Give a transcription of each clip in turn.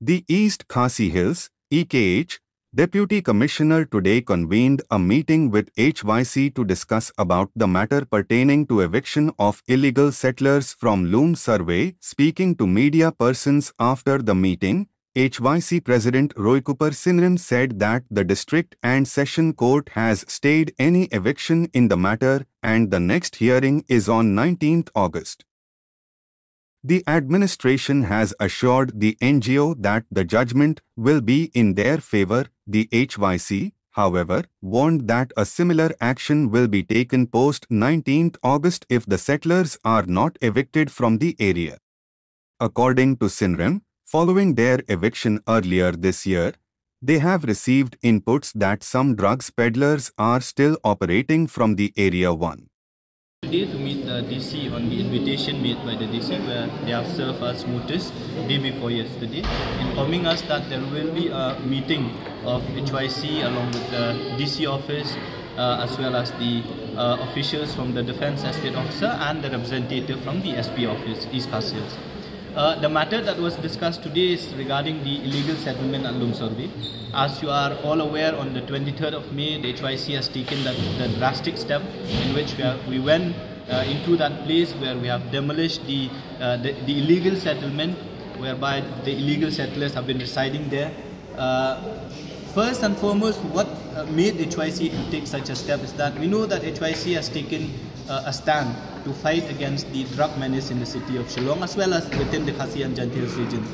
The East Khasi Hills, EKH, Deputy Commissioner today convened a meeting with HYC to discuss about the matter pertaining to eviction of illegal settlers from Loom Survey. Speaking to media persons after the meeting, HYC President Roykupar Sinrim said that the District and Session Court has stayed any eviction in the matter and the next hearing is on 19th August. The administration has assured the NGO that the judgment will be in their favor. The HYC, however, warned that a similar action will be taken post 19th August if the settlers are not evicted from the area. According to Sinrim, following their eviction earlier this year, they have received inputs that some drugs peddlers are still operating from the Area 1. Today to meet the DC on the invitation made by the DC where they have served us notice day before yesterday, informing us that there will be a meeting of HYC along with the DC office as well as the officials from the Defence Estate Officer and the representative from the SP office, East Khasi Hills. The matter that was discussed today is regarding the illegal settlement at Loom Survey. As you are all aware, on the 23rd of May, the HYC has taken the drastic step in which we went into that place where we have demolished the illegal settlement, whereby the illegal settlers have been residing there. First and foremost, what made HYC to take such a step is that we know that HYC has taken a stand to fight against the drug menace in the city of Shillong as well as within the Khasi and Jati Hills region.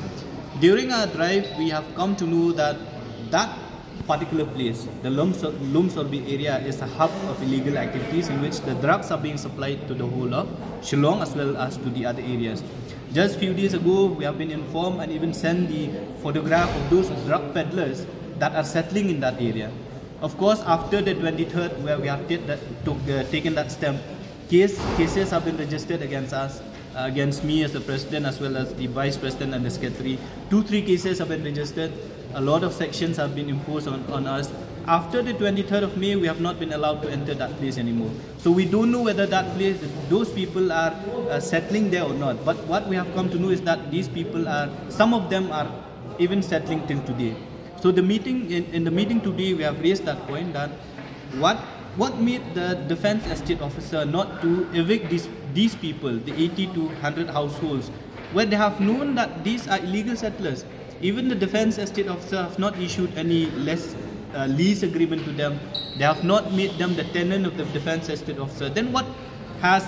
During our drive, we have come to know that that particular place, the Loom Survey area, is a hub of illegal activities in which the drugs are being supplied to the whole of Shillong as well as to the other areas. Just a few days ago, we have been informed and even sent the photograph of those drug peddlers that are settling in that area. Of course, after the 23rd, where we have taken that step, cases have been registered against us, against me as the president as well as the vice president and the secretary. 2-3 cases have been registered. A lot of sections have been imposed on us. After the 23rd of May, we have not been allowed to enter that place anymore. So we don't know whether that place, those people are settling there or not. But what we have come to know is that these people are, some of them are even settling till today. So the meeting, in the meeting today, we have raised that point that what made the Defence Estate Officer not to evict these people, the 80 to 100 households, where they have known that these are illegal settlers. Even the Defence Estate Officer have not issued any lease agreement to them. They have not made them the tenant of the Defence Estate Officer. Then what has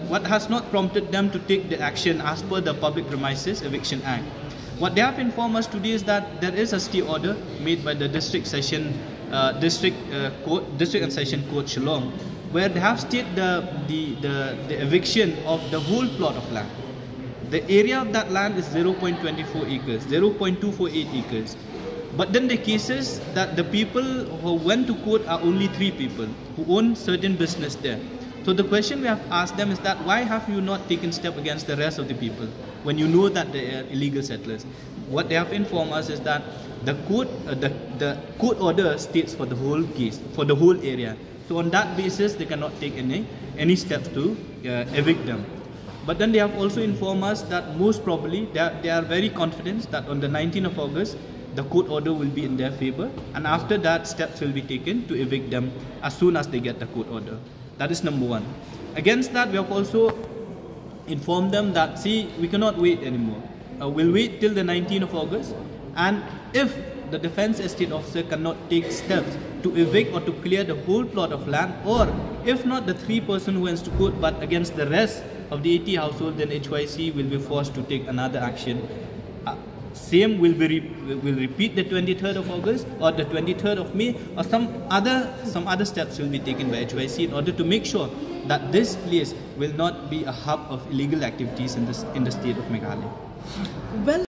what has not prompted them to take the action as per the Public Premises Eviction Act? What they have informed us today is that there is a stay order made by the District and Session Court Shillong, where they have stayed the eviction of the whole plot of land. The area of that land is 0.24 acres, 0.248 acres. But then the cases that the people who went to court are only 3 people who own certain business there. So the question we have asked them is that why have you not taken step against the rest of the people when you know that they are illegal settlers? What they have informed us is that the court order states for the whole case, for the whole area. So on that basis, they cannot take any steps to evict them. But then they have also informed us that most probably they are very confident that on the 19th of August, the court order will be in their favor, and after that, steps will be taken to evict them as soon as they get the court order. That is number one. Against that, we have also informed them that, see, we cannot wait anymore. We'll wait till the 19th of August, and if the Defence Estate Officer cannot take steps to evict or to clear the whole plot of land, or if not the 3 persons who went to court, but against the rest of the 80 households, then HYC will be forced to take another action. Same will repeat the 23rd of August or the 23rd of May, or some other steps will be taken by HYC in order to make sure that this place will not be a hub of illegal activities in the state of Meghalaya. Well,